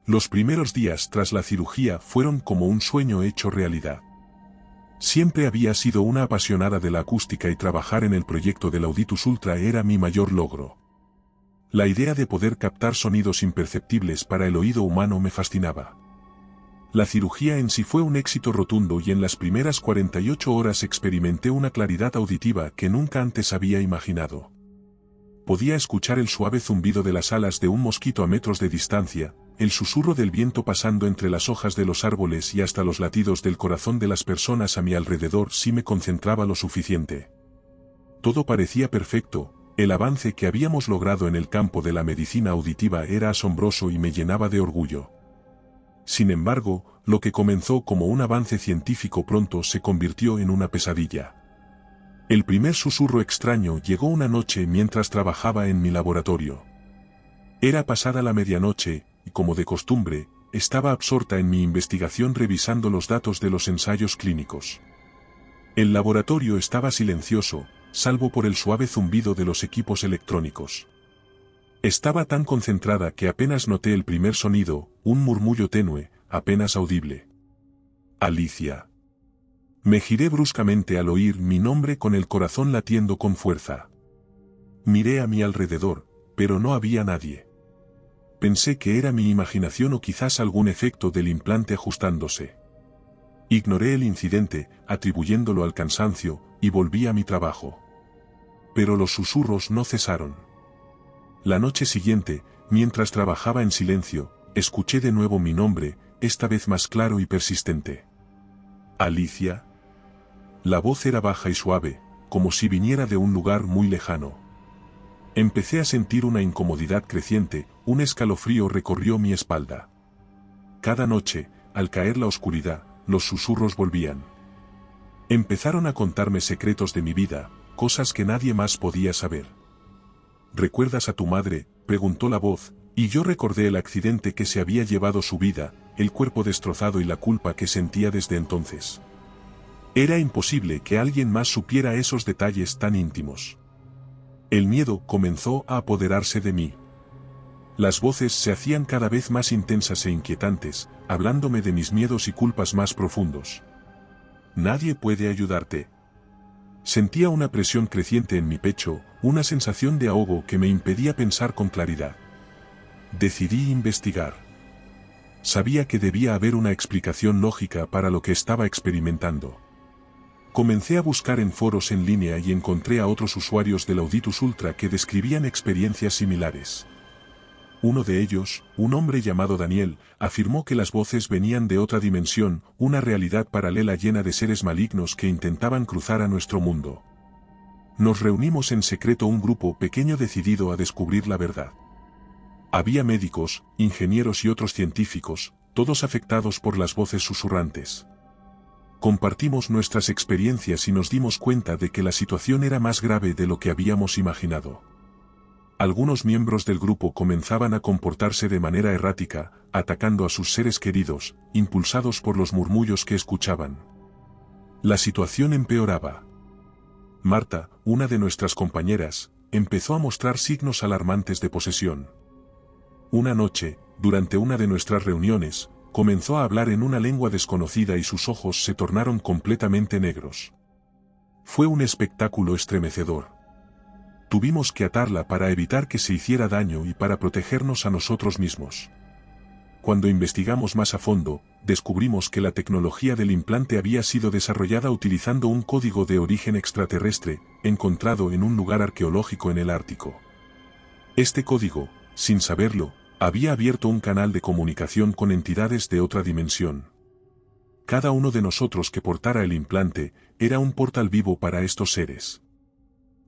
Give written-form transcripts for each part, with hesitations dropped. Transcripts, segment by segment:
Los primeros días tras la cirugía fueron como un sueño hecho realidad. Siempre había sido una apasionada de la acústica y trabajar en el proyecto del Auditus Ultra era mi mayor logro. La idea de poder captar sonidos imperceptibles para el oído humano me fascinaba. La cirugía en sí fue un éxito rotundo y en las primeras 48 horas experimenté una claridad auditiva que nunca antes había imaginado. Podía escuchar el suave zumbido de las alas de un mosquito a metros de distancia, el susurro del viento pasando entre las hojas de los árboles y hasta los latidos del corazón de las personas a mi alrededor si me concentraba lo suficiente. Todo parecía perfecto, el avance que habíamos logrado en el campo de la medicina auditiva era asombroso y me llenaba de orgullo. Sin embargo, lo que comenzó como un avance científico pronto se convirtió en una pesadilla. El primer susurro extraño llegó una noche mientras trabajaba en mi laboratorio. Era pasada la medianoche, y como de costumbre, estaba absorta en mi investigación revisando los datos de los ensayos clínicos. El laboratorio estaba silencioso, salvo por el suave zumbido de los equipos electrónicos. Estaba tan concentrada que apenas noté el primer sonido, un murmullo tenue, apenas audible. Alicia. Me giré bruscamente al oír mi nombre con el corazón latiendo con fuerza. Miré a mi alrededor, pero no había nadie. Pensé que era mi imaginación o quizás algún efecto del implante ajustándose. Ignoré el incidente, atribuyéndolo al cansancio, y volví a mi trabajo. Pero los susurros no cesaron. La noche siguiente, mientras trabajaba en silencio, escuché de nuevo mi nombre, esta vez más claro y persistente. Alicia. La voz era baja y suave, como si viniera de un lugar muy lejano. Empecé a sentir una incomodidad creciente, un escalofrío recorrió mi espalda. Cada noche, al caer la oscuridad, los susurros volvían. Empezaron a contarme secretos de mi vida, cosas que nadie más podía saber. ¿Recuerdas a tu madre?, preguntó la voz, y yo recordé el accidente que se había llevado su vida, el cuerpo destrozado y la culpa que sentía desde entonces. Era imposible que alguien más supiera esos detalles tan íntimos. El miedo comenzó a apoderarse de mí. Las voces se hacían cada vez más intensas e inquietantes, hablándome de mis miedos y culpas más profundos. Nadie puede ayudarte. Sentía una presión creciente en mi pecho, una sensación de ahogo que me impedía pensar con claridad. Decidí investigar. Sabía que debía haber una explicación lógica para lo que estaba experimentando. Comencé a buscar en foros en línea y encontré a otros usuarios del Auditus Ultra que describían experiencias similares. Uno de ellos, un hombre llamado Daniel, afirmó que las voces venían de otra dimensión, una realidad paralela llena de seres malignos que intentaban cruzar a nuestro mundo. Nos reunimos en secreto un grupo pequeño decidido a descubrir la verdad. Había médicos, ingenieros y otros científicos, todos afectados por las voces susurrantes. Compartimos nuestras experiencias y nos dimos cuenta de que la situación era más grave de lo que habíamos imaginado. Algunos miembros del grupo comenzaban a comportarse de manera errática, atacando a sus seres queridos, impulsados por los murmullos que escuchaban. La situación empeoraba. Marta, una de nuestras compañeras, empezó a mostrar signos alarmantes de posesión. Una noche, durante una de nuestras reuniones, comenzó a hablar en una lengua desconocida y sus ojos se tornaron completamente negros. Fue un espectáculo estremecedor. Tuvimos que atarla para evitar que se hiciera daño y para protegernos a nosotros mismos. Cuando investigamos más a fondo, descubrimos que la tecnología del implante había sido desarrollada utilizando un código de origen extraterrestre, encontrado en un lugar arqueológico en el Ártico. Este código, sin saberlo, había abierto un canal de comunicación con entidades de otra dimensión. Cada uno de nosotros que portara el implante, era un portal vivo para estos seres.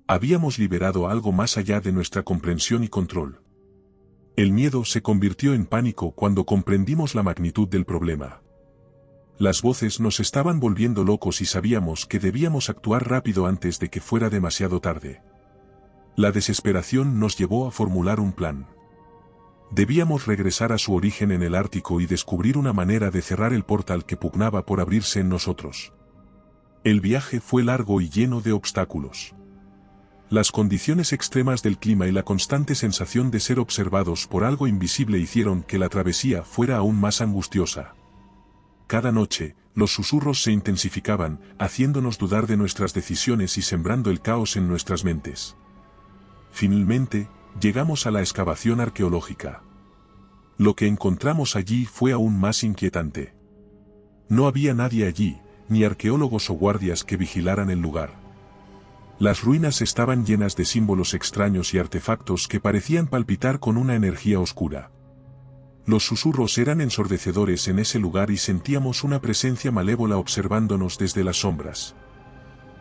Habíamos liberado algo más allá de nuestra comprensión y control. El miedo se convirtió en pánico cuando comprendimos la magnitud del problema. Las voces nos estaban volviendo locos y sabíamos que debíamos actuar rápido antes de que fuera demasiado tarde. La desesperación nos llevó a formular un plan. Debíamos regresar a su origen en el Ártico y descubrir una manera de cerrar el portal que pugnaba por abrirse en nosotros. El viaje fue largo y lleno de obstáculos. Las condiciones extremas del clima y la constante sensación de ser observados por algo invisible hicieron que la travesía fuera aún más angustiosa. Cada noche, los susurros se intensificaban, haciéndonos dudar de nuestras decisiones y sembrando el caos en nuestras mentes. Finalmente, llegamos a la excavación arqueológica. Lo que encontramos allí fue aún más inquietante. No había nadie allí, ni arqueólogos o guardias que vigilaran el lugar. Las ruinas estaban llenas de símbolos extraños y artefactos que parecían palpitar con una energía oscura. Los susurros eran ensordecedores en ese lugar y sentíamos una presencia malévola observándonos desde las sombras.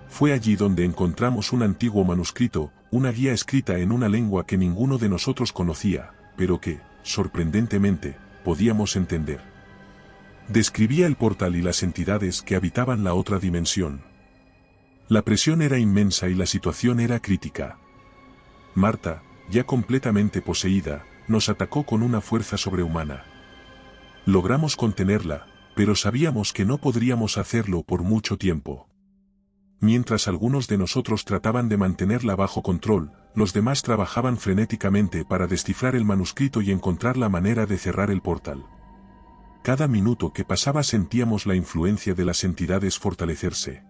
Fue allí donde encontramos un antiguo manuscrito, una guía escrita en una lengua que ninguno de nosotros conocía, pero que, sorprendentemente, podíamos entender. Describía el portal y las entidades que habitaban la otra dimensión. La presión era inmensa y la situación era crítica. Marta, ya completamente poseída, nos atacó con una fuerza sobrehumana. Logramos contenerla, pero sabíamos que no podríamos hacerlo por mucho tiempo. Mientras algunos de nosotros trataban de mantenerla bajo control, los demás trabajaban frenéticamente para descifrar el manuscrito y encontrar la manera de cerrar el portal. Cada minuto que pasaba sentíamos la influencia de las entidades fortalecerse.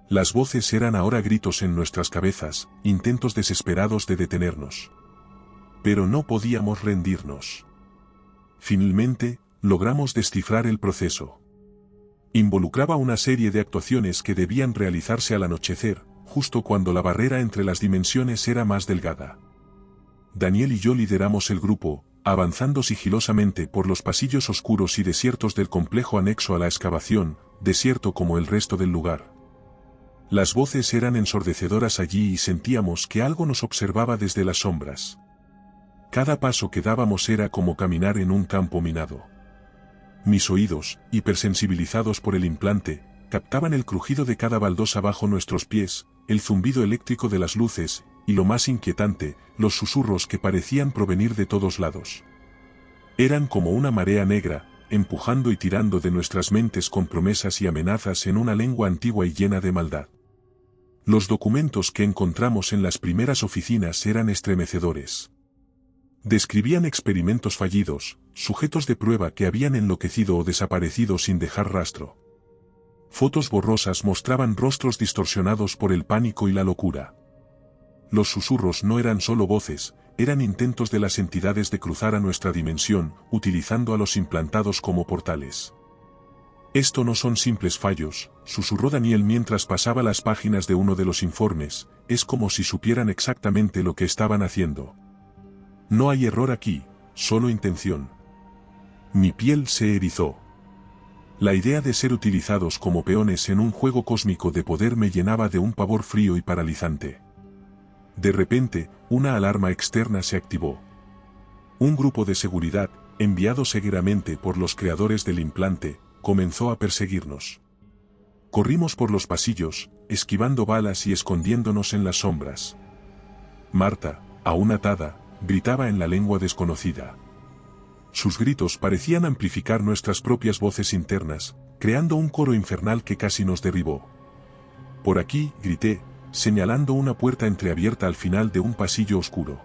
Las voces eran ahora gritos en nuestras cabezas, intentos desesperados de detenernos. Pero no podíamos rendirnos. Finalmente, logramos descifrar el proceso. Involucraba una serie de actuaciones que debían realizarse al anochecer, justo cuando la barrera entre las dimensiones era más delgada. Daniel y yo lideramos el grupo, avanzando sigilosamente por los pasillos oscuros y desiertos del complejo anexo a la excavación, desierto como el resto del lugar. Las voces eran ensordecedoras allí y sentíamos que algo nos observaba desde las sombras. Cada paso que dábamos era como caminar en un campo minado. Mis oídos, hipersensibilizados por el implante, captaban el crujido de cada baldosa bajo nuestros pies, el zumbido eléctrico de las luces, y lo más inquietante, los susurros que parecían provenir de todos lados. Eran como una marea negra, empujando y tirando de nuestras mentes con promesas y amenazas en una lengua antigua y llena de maldad. Los documentos que encontramos en las primeras oficinas eran estremecedores. Describían experimentos fallidos, sujetos de prueba que habían enloquecido o desaparecido sin dejar rastro. Fotos borrosas mostraban rostros distorsionados por el pánico y la locura. Los susurros no eran solo voces, eran intentos de las entidades de cruzar a nuestra dimensión, utilizando a los implantados como portales. Esto no son simples fallos, susurró Daniel mientras pasaba las páginas de uno de los informes, es como si supieran exactamente lo que estaban haciendo. No hay error aquí, solo intención. Mi piel se erizó. La idea de ser utilizados como peones en un juego cósmico de poder me llenaba de un pavor frío y paralizante. De repente, una alarma externa se activó. Un grupo de seguridad, enviado seguidamente por los creadores del implante, comenzó a perseguirnos. Corrimos por los pasillos, esquivando balas y escondiéndonos en las sombras. Marta, aún atada, gritaba en la lengua desconocida. Sus gritos parecían amplificar nuestras propias voces internas, creando un coro infernal que casi nos derribó. Por aquí, grité, señalando una puerta entreabierta al final de un pasillo oscuro.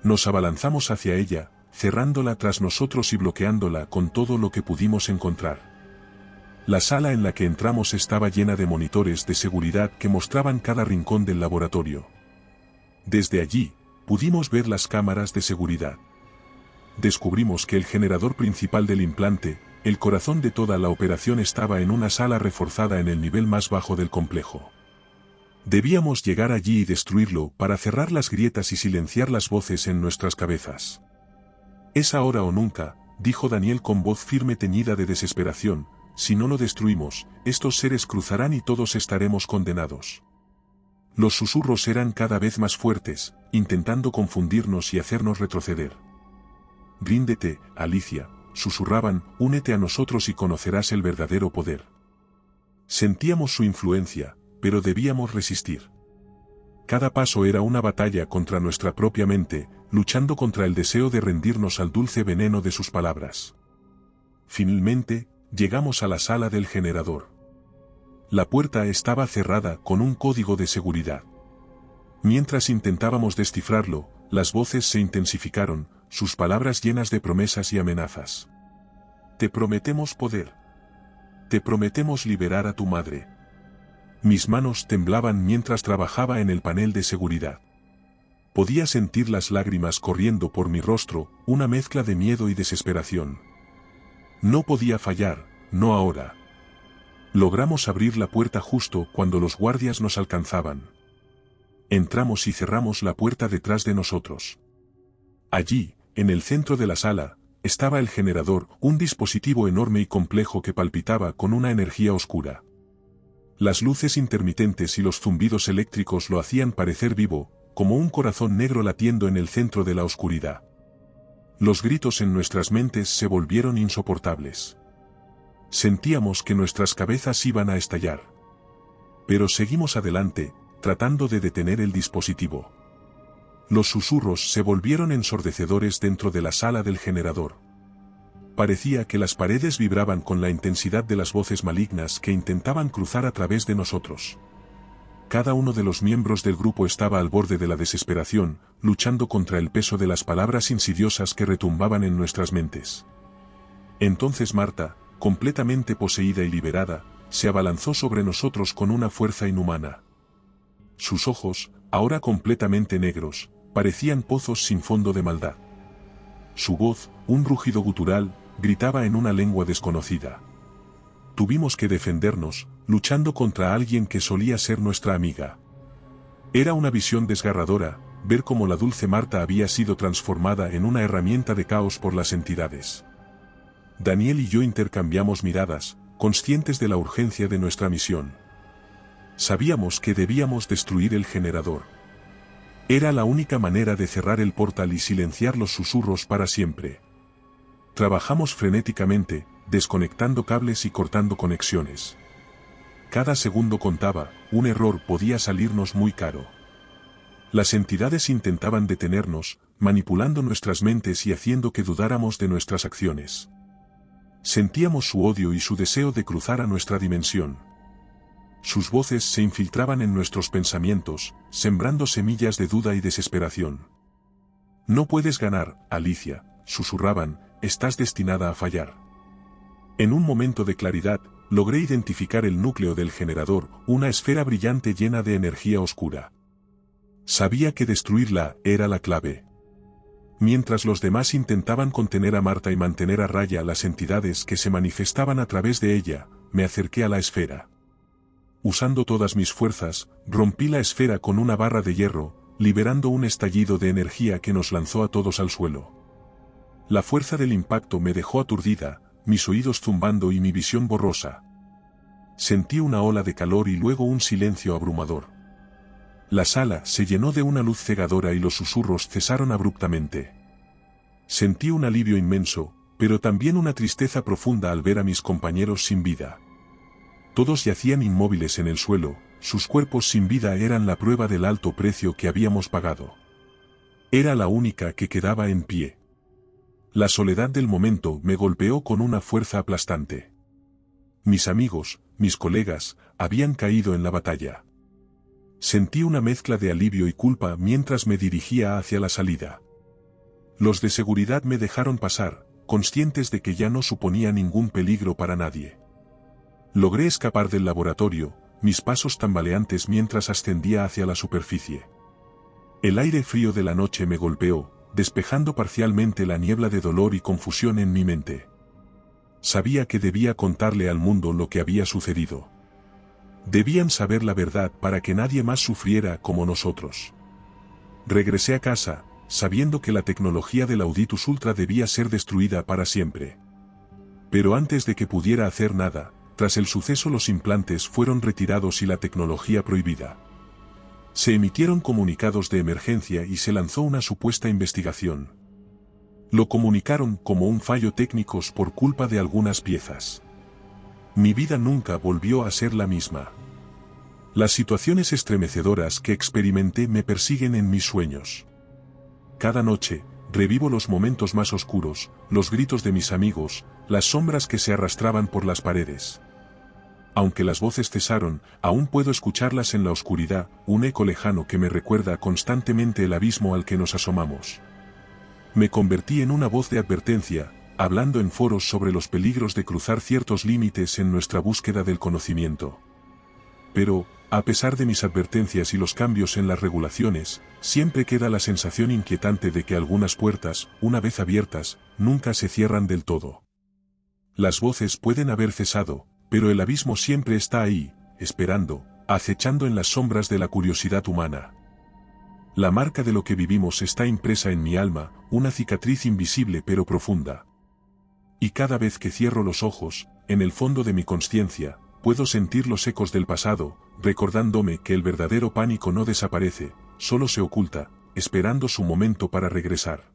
Nos abalanzamos hacia ella, cerrándola tras nosotros y bloqueándola con todo lo que pudimos encontrar. La sala en la que entramos estaba llena de monitores de seguridad que mostraban cada rincón del laboratorio. Desde allí, pudimos ver las cámaras de seguridad. Descubrimos que el generador principal del implante, el corazón de toda la operación, estaba en una sala reforzada en el nivel más bajo del complejo. Debíamos llegar allí y destruirlo para cerrar las grietas y silenciar las voces en nuestras cabezas. Es ahora o nunca, dijo Daniel con voz firme teñida de desesperación, si no lo destruimos, estos seres cruzarán y todos estaremos condenados. Los susurros eran cada vez más fuertes, intentando confundirnos y hacernos retroceder. Ríndete, Alicia, susurraban, únete a nosotros y conocerás el verdadero poder. Sentíamos su influencia, pero debíamos resistir. Cada paso era una batalla contra nuestra propia mente, luchando contra el deseo de rendirnos al dulce veneno de sus palabras. Finalmente, llegamos a la sala del generador. La puerta estaba cerrada con un código de seguridad. Mientras intentábamos descifrarlo, las voces se intensificaron, sus palabras llenas de promesas y amenazas. Te prometemos poder. Te prometemos liberar a tu madre. Mis manos temblaban mientras trabajaba en el panel de seguridad. Podía sentir las lágrimas corriendo por mi rostro, una mezcla de miedo y desesperación. No podía fallar, no ahora. Logramos abrir la puerta justo cuando los guardias nos alcanzaban. Entramos y cerramos la puerta detrás de nosotros. Allí, en el centro de la sala, estaba el generador, un dispositivo enorme y complejo que palpitaba con una energía oscura. Las luces intermitentes y los zumbidos eléctricos lo hacían parecer vivo, como un corazón negro latiendo en el centro de la oscuridad. Los gritos en nuestras mentes se volvieron insoportables. Sentíamos que nuestras cabezas iban a estallar. Pero seguimos adelante, tratando de detener el dispositivo. Los susurros se volvieron ensordecedores dentro de la sala del generador. Parecía que las paredes vibraban con la intensidad de las voces malignas que intentaban cruzar a través de nosotros. Cada uno de los miembros del grupo estaba al borde de la desesperación, luchando contra el peso de las palabras insidiosas que retumbaban en nuestras mentes. Entonces Marta, completamente poseída y liberada, se abalanzó sobre nosotros con una fuerza inhumana. Sus ojos, ahora completamente negros, parecían pozos sin fondo de maldad. Su voz, un rugido gutural, gritaba en una lengua desconocida. Tuvimos que defendernos, luchando contra alguien que solía ser nuestra amiga. Era una visión desgarradora, ver cómo la dulce Marta había sido transformada en una herramienta de caos por las entidades. Daniel y yo intercambiamos miradas, conscientes de la urgencia de nuestra misión. Sabíamos que debíamos destruir el generador. Era la única manera de cerrar el portal y silenciar los susurros para siempre. Trabajamos frenéticamente, desconectando cables y cortando conexiones. Cada segundo contaba, un error podía salirnos muy caro. Las entidades intentaban detenernos, manipulando nuestras mentes y haciendo que dudáramos de nuestras acciones. Sentíamos su odio y su deseo de cruzar a nuestra dimensión. Sus voces se infiltraban en nuestros pensamientos, sembrando semillas de duda y desesperación. No puedes ganar, Alicia, susurraban, estás destinada a fallar. En un momento de claridad, logré identificar el núcleo del generador, una esfera brillante llena de energía oscura. Sabía que destruirla era la clave. Mientras los demás intentaban contener a Marta y mantener a raya las entidades que se manifestaban a través de ella, me acerqué a la esfera. Usando todas mis fuerzas, rompí la esfera con una barra de hierro, liberando un estallido de energía que nos lanzó a todos al suelo. La fuerza del impacto me dejó aturdida, mis oídos zumbando y mi visión borrosa. Sentí una ola de calor y luego un silencio abrumador. La sala se llenó de una luz cegadora y los susurros cesaron abruptamente. Sentí un alivio inmenso, pero también una tristeza profunda al ver a mis compañeros sin vida. Todos yacían inmóviles en el suelo, sus cuerpos sin vida eran la prueba del alto precio que habíamos pagado. Era la única que quedaba en pie. La soledad del momento me golpeó con una fuerza aplastante. Mis amigos, mis colegas, habían caído en la batalla. Sentí una mezcla de alivio y culpa mientras me dirigía hacia la salida. Los de seguridad me dejaron pasar, conscientes de que ya no suponía ningún peligro para nadie. Logré escapar del laboratorio, mis pasos tambaleantes mientras ascendía hacia la superficie. El aire frío de la noche me golpeó, despejando parcialmente la niebla de dolor y confusión en mi mente. Sabía que debía contarle al mundo lo que había sucedido. Debían saber la verdad para que nadie más sufriera como nosotros. Regresé a casa, sabiendo que la tecnología del Auditus Ultra debía ser destruida para siempre. Pero antes de que pudiera hacer nada, tras el suceso los implantes fueron retirados y la tecnología prohibida. Se emitieron comunicados de emergencia y se lanzó una supuesta investigación. Lo comunicaron como un fallo técnico por culpa de algunas piezas. Mi vida nunca volvió a ser la misma. Las situaciones estremecedoras que experimenté me persiguen en mis sueños. Cada noche, revivo los momentos más oscuros, los gritos de mis amigos, las sombras que se arrastraban por las paredes. Aunque las voces cesaron, aún puedo escucharlas en la oscuridad, un eco lejano que me recuerda constantemente el abismo al que nos asomamos. Me convertí en una voz de advertencia, hablando en foros sobre los peligros de cruzar ciertos límites en nuestra búsqueda del conocimiento. Pero, a pesar de mis advertencias y los cambios en las regulaciones, siempre queda la sensación inquietante de que algunas puertas, una vez abiertas, nunca se cierran del todo. Las voces pueden haber cesado, pero el abismo siempre está ahí, esperando, acechando en las sombras de la curiosidad humana. La marca de lo que vivimos está impresa en mi alma, una cicatriz invisible pero profunda. Y cada vez que cierro los ojos, en el fondo de mi consciencia, puedo sentir los ecos del pasado, recordándome que el verdadero pánico no desaparece, solo se oculta, esperando su momento para regresar.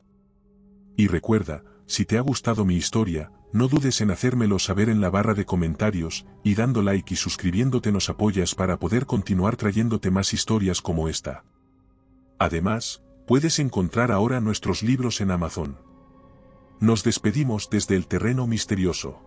Y recuerda, si te ha gustado mi historia, no dudes en hacérmelo saber en la barra de comentarios, y dando like y suscribiéndote nos apoyas para poder continuar trayéndote más historias como esta. Además, puedes encontrar ahora nuestros libros en Amazon. Nos despedimos desde el terreno misterioso.